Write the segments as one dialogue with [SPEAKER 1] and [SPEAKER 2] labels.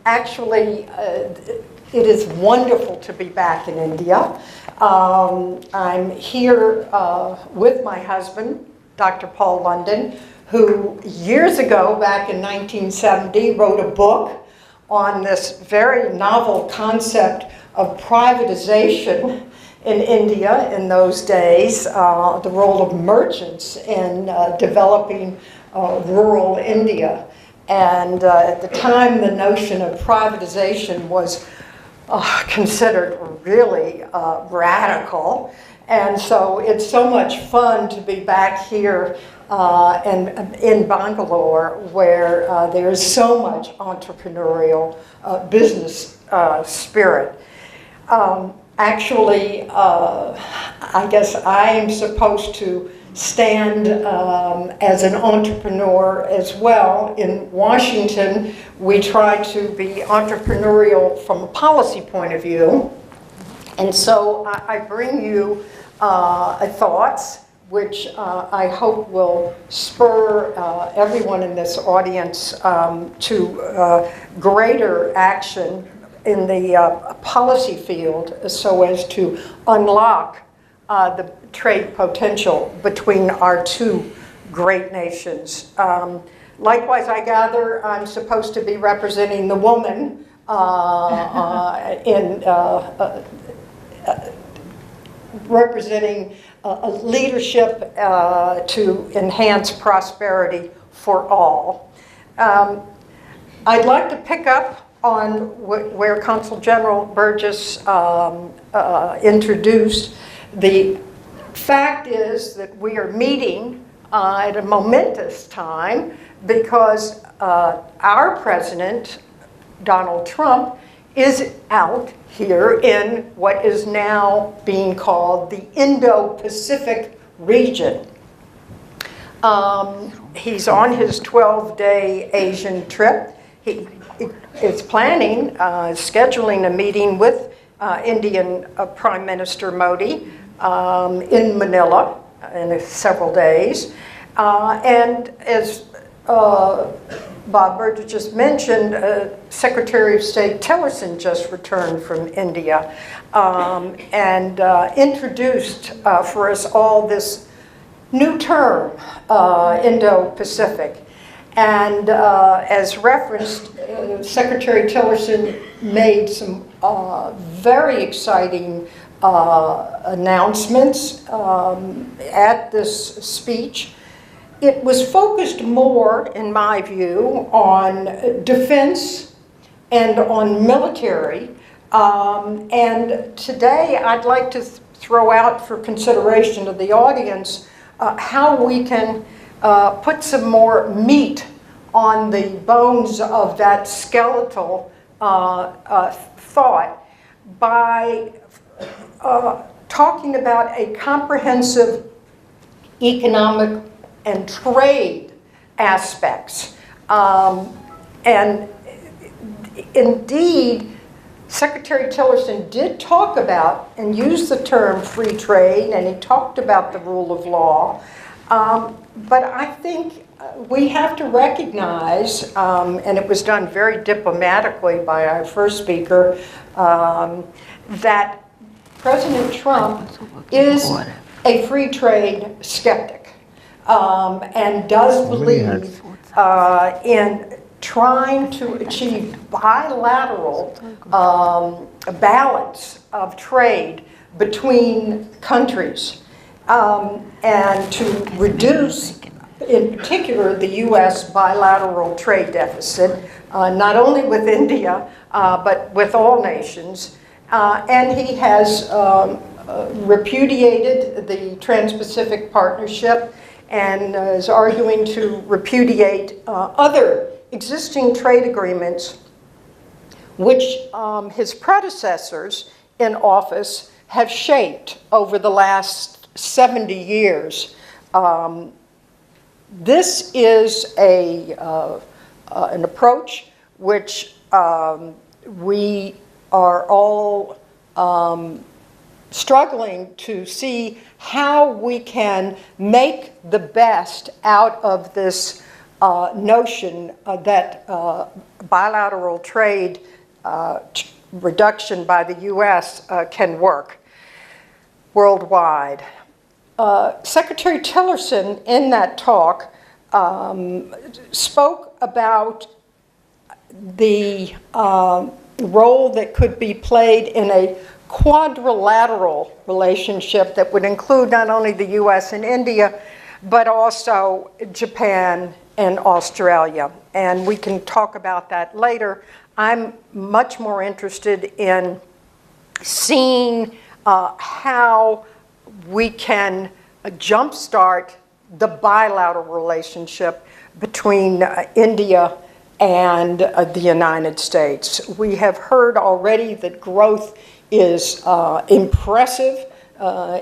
[SPEAKER 1] Actually, it is wonderful to be back in India. I'm here with my husband, Dr. Paul London, who years ago, back in 1970, wrote a book on this very novel concept of privatization in India in those days, the role of merchants in developing rural India. And at the time, the notion of privatization was considered really radical. And so it's so much fun to be back here in Bangalore, where there's so much entrepreneurial business spirit. Actually, I guess I am supposed to stand as an entrepreneur as well. In Washington, we try to be entrepreneurial from a policy point of view. And so I bring you thoughts which I hope will spur everyone in this audience to greater action in the policy field so as to unlock the trade potential between our two great nations. Likewise, I gather I'm supposed to be representing the woman in representing a leadership to enhance prosperity for all. I'd like to pick up on where Consul General Burgess introduced. The fact is that we are meeting at a momentous time because our president, Donald Trump, is out here in what is now being called the Indo-Pacific region. He's on his 12-day Asian trip. He is planning, scheduling a meeting with Indian Prime Minister Modi in Manila in several days. And as Bob Burgess just mentioned, Secretary of State Tillerson just returned from India and introduced for us all this new term, Indo-Pacific. And as referenced, Secretary Tillerson made some very exciting announcements at this speech. It was focused more, in my view, on defense and on military. And today I'd like to throw out for consideration of the audience how we can put some more meat on the bones of that skeletal thought by talking about a comprehensive economic and trade aspects. And indeed, Secretary Tillerson did talk about and use the term free trade, and he talked about the rule of law. But I think we have to recognize, and it was done very diplomatically by our first speaker, that President Trump is a free trade skeptic and does believe in trying to achieve bilateral balance of trade between countries and to reduce, in particular, the U.S. bilateral trade deficit, not only with India, but with all nations. And he has repudiated the Trans-Pacific Partnership and is arguing to repudiate other existing trade agreements which his predecessors in office have shaped over the last 70 years. This is an approach which we are all struggling to see how we can make the best out of this notion that bilateral trade reduction by the U.S. Can work worldwide. Secretary Tillerson, in that talk, spoke about the role that could be played in a quadrilateral relationship that would include not only the U.S. and India, but also Japan and Australia. And we can talk about that later. I'm much more interested in seeing how we can jumpstart the bilateral relationship between India and the United States. We have heard already that growth is impressive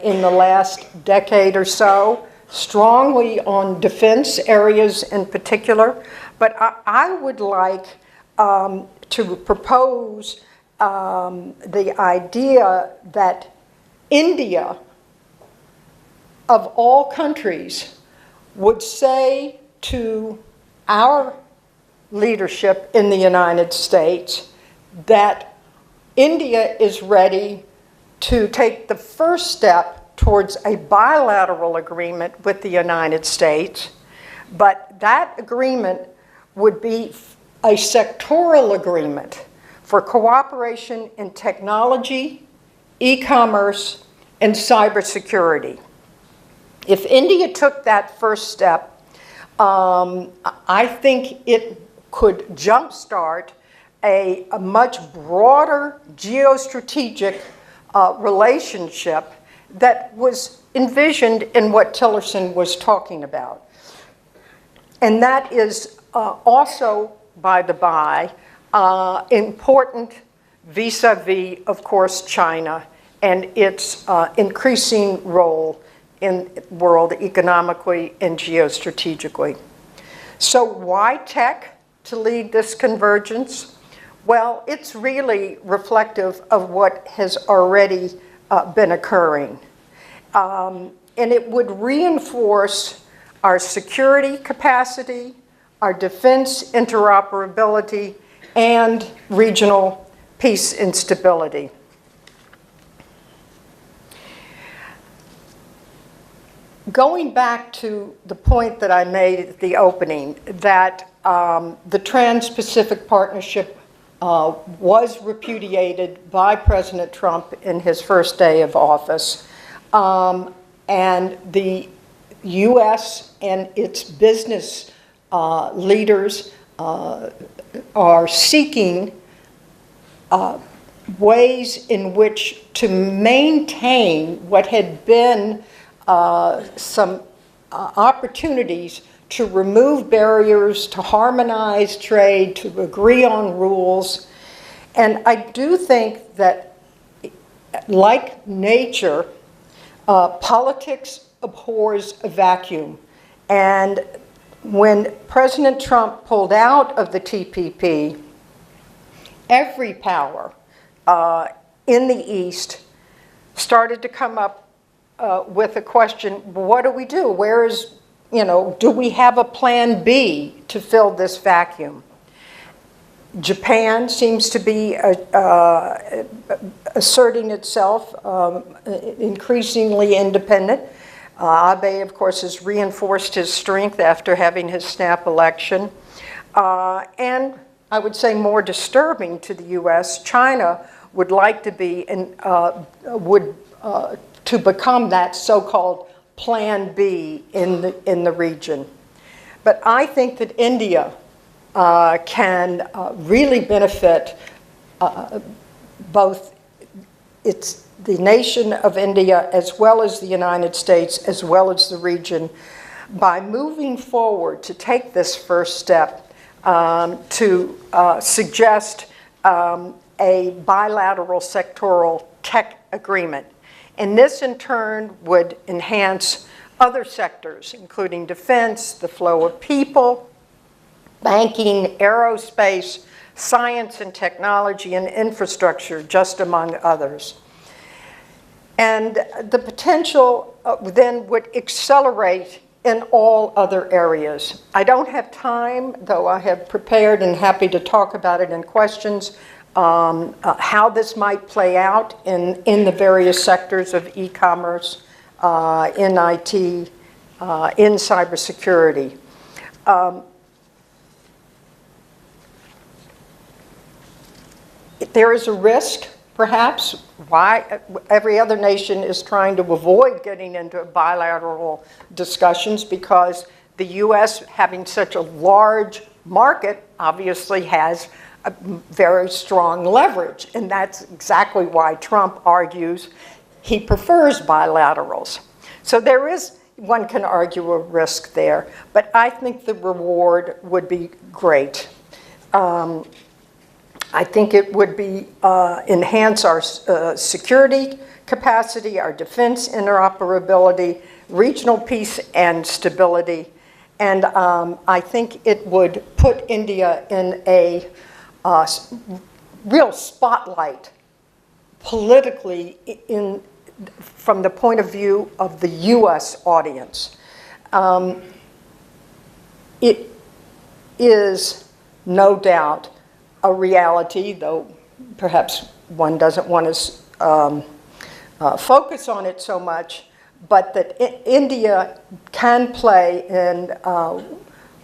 [SPEAKER 1] in the last decade or so, strongly on defense areas in particular. But I would like to propose the idea that India, of all countries, would say to our leadership in the United States that India is ready to take the first step towards a bilateral agreement with the United States, but that agreement would be a sectoral agreement for cooperation in technology, e-commerce, and cybersecurity. If India took that first step, I think it could jumpstart a much broader geostrategic relationship that was envisioned in what Tillerson was talking about. And that is also, by the by, important vis-a-vis, of course, China and its increasing role in the world economically and geostrategically. So why tech to lead this convergence? Well, it's really reflective of what has already been occurring. And it would reinforce our security capacity, our defense interoperability, and regional peace and stability. Going back to the point that I made at the opening, that the Trans-Pacific Partnership was repudiated by President Trump in his first day of office, and the U.S. and its business leaders are seeking ways in which to maintain what had been some opportunities to remove barriers, to harmonize trade, to agree on rules. And I do think that, like nature, politics abhors a vacuum. And when President Trump pulled out of the TPP, every power in the East started to come up with a question: what do we do? Where is, do we have a plan B to fill this vacuum? Japan seems to be asserting itself, increasingly independent. Abe, of course, has reinforced his strength after having his snap election. And I would say more disturbing to the U.S., China would like to be, to become that so-called Plan B in the region. But I think that India can really benefit both the nation of India as well as the United States as well as the region by moving forward to take this first step to suggest a bilateral sectoral tech agreement. And this in turn would enhance other sectors, including defense, the flow of people, banking, aerospace, science and technology, and infrastructure, just among others. And the potential then would accelerate in all other areas. I don't have time, though I have prepared and happy to talk about it in questions, how this might play out in the various sectors of e-commerce, in IT, in cybersecurity. There is a risk, perhaps, why every other nation is trying to avoid getting into bilateral discussions, because the U.S., having such a large market, obviously has a very strong leverage. And that's exactly why Trump argues he prefers bilaterals. So there is, one can argue, a risk there. But I think the reward would be great. I think it would be enhance our security capacity, our defense interoperability, regional peace and stability, and I think it would put India in a real spotlight politically from the point of view of the U.S. audience. It is no doubt a reality, though perhaps one doesn't want to focus on it so much, but that India can play in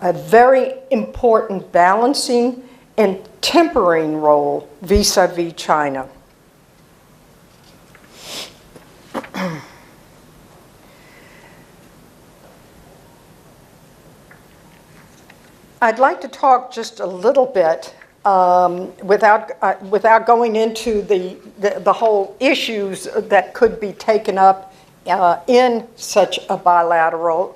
[SPEAKER 1] a very important balancing and tempering role vis-a-vis China. I'd like to talk just a little bit without going into the whole issues that could be taken up in such a bilateral.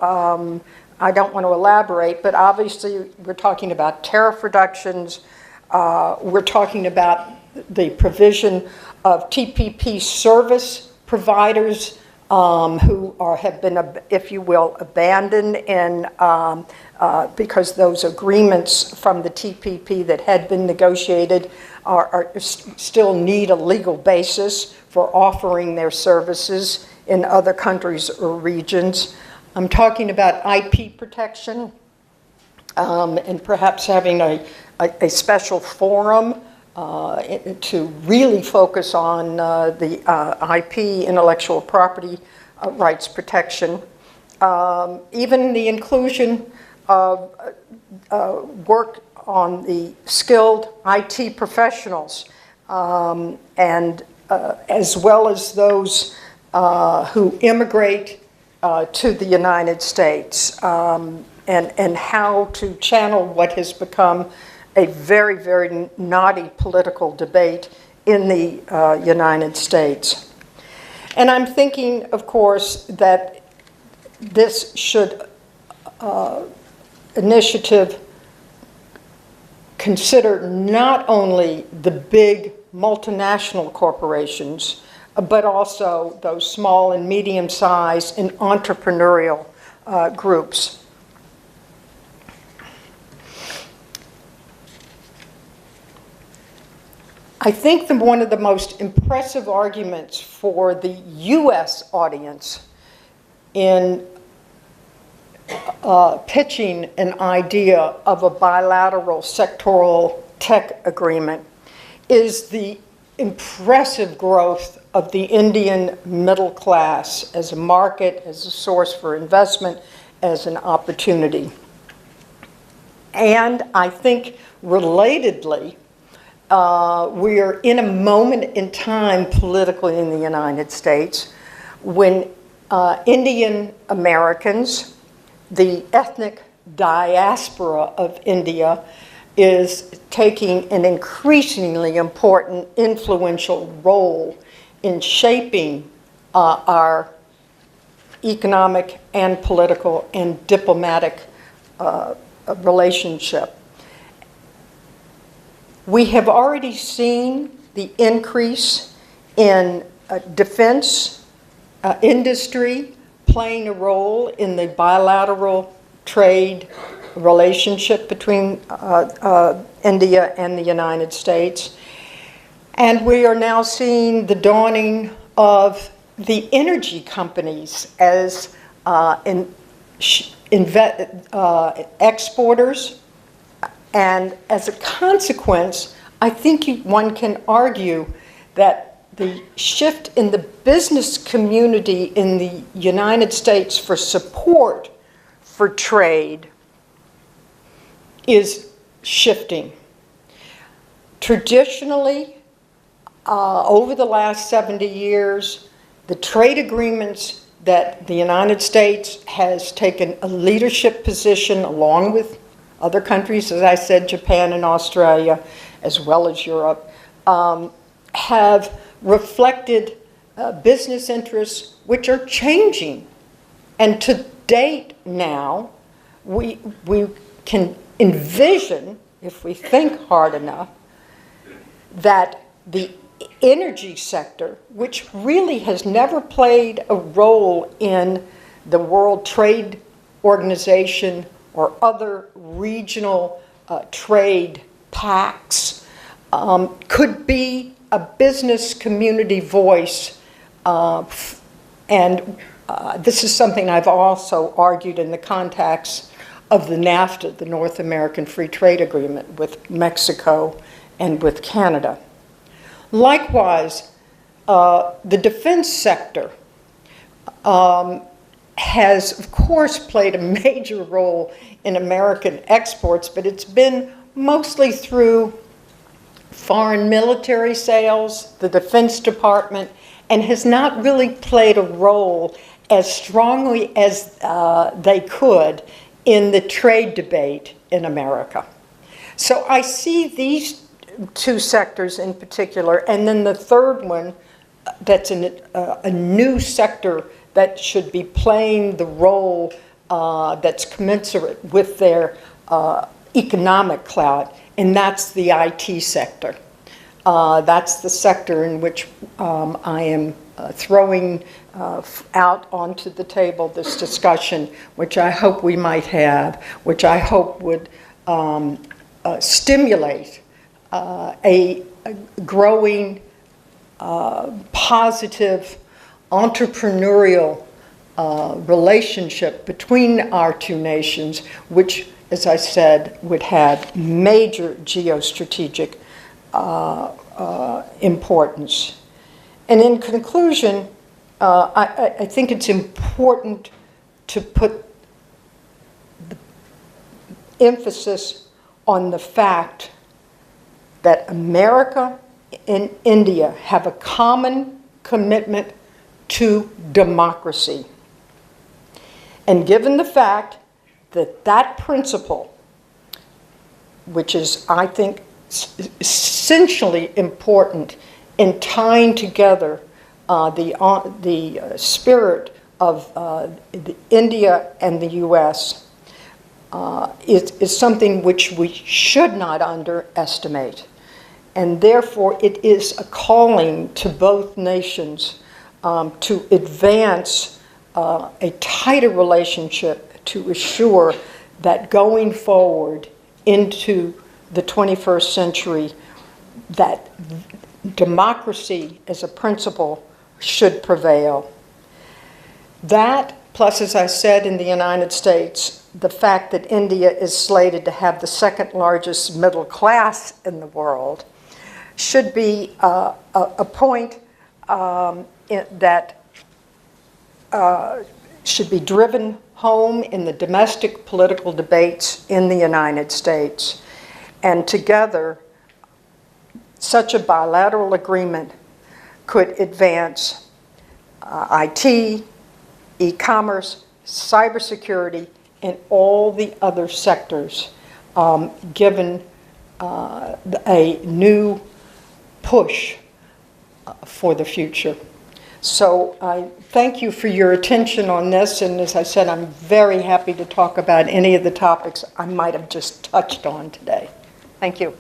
[SPEAKER 1] I don't want to elaborate, but obviously we're talking about tariff reductions. We're talking about the provision of TPP service providers who have been, if you will, abandoned in, because those agreements from the TPP that had been negotiated still need a legal basis for offering their services in other countries or regions. I'm talking about IP protection and perhaps having a special forum to really focus on the IP, intellectual property rights protection. Even the inclusion of work on the skilled IT professionals, and as well as those who immigrate to the United States, and how to channel what has become a very, very knotty political debate in the United States. And I'm thinking, of course, that this should initiative consider not only the big multinational corporations, but also those small and medium-sized and entrepreneurial groups. I think one of the most impressive arguments for the U.S. audience in pitching an idea of a bilateral sectoral tech agreement is the impressive growth of the Indian middle class as a market, as a source for investment, as an opportunity. And I think relatedly, we are in a moment in time politically in the United States when Indian Americans, the ethnic diaspora of India, is taking an increasingly important, influential role in shaping our economic and political and diplomatic relationship. We have already seen the increase in defense industry playing a role in the bilateral trade relationship between India and the United States. And we are now seeing the dawning of the energy companies as exporters, and as a consequence, I think one can argue that the shift in the business community in the United States for support for trade is shifting. Traditionally, over the last 70 years, the trade agreements that the United States has taken a leadership position along with other countries, as I said, Japan and Australia, as well as Europe, have reflected business interests which are changing. And to date now, we can envision, if we think hard enough, that the energy sector, which really has never played a role in the World Trade Organization or other regional trade pacts, could be a business community voice. And this is something I've also argued in the context of the NAFTA, the North American Free Trade Agreement with Mexico and with Canada. Likewise, the defense sector has, of course, played a major role in American exports, but it's been mostly through foreign military sales, the Defense Department, and has not really played a role as strongly as they could in the trade debate in America. So I see these two sectors in particular, and then the third one that's a new sector that should be playing the role that's commensurate with their economic clout, and that's the IT sector. That's the sector in which I am throwing out onto the table this discussion, which I hope we might have, which I hope would stimulate a growing, positive, entrepreneurial relationship between our two nations, which, as I said, would have major geostrategic importance. And in conclusion, I think it's important to put the emphasis on the fact that America and India have a common commitment to democracy. And given the fact that that principle, which is, I think, essentially important in tying together the spirit of India and the U.S., is something which we should not underestimate. And therefore, it is a calling to both nations to advance a tighter relationship to assure that going forward into the 21st century, that democracy as a principle should prevail. That, plus, as I said, in the United States, the fact that India is slated to have the second largest middle class in the world should be a point that should be driven home in the domestic political debates in the United States. And together, such a bilateral agreement could advance IT, e-commerce, cybersecurity, and all the other sectors, given a new push for the future. So I thank you for your attention on this, and as I said, I'm very happy to talk about any of the topics I might have just touched on today. Thank you.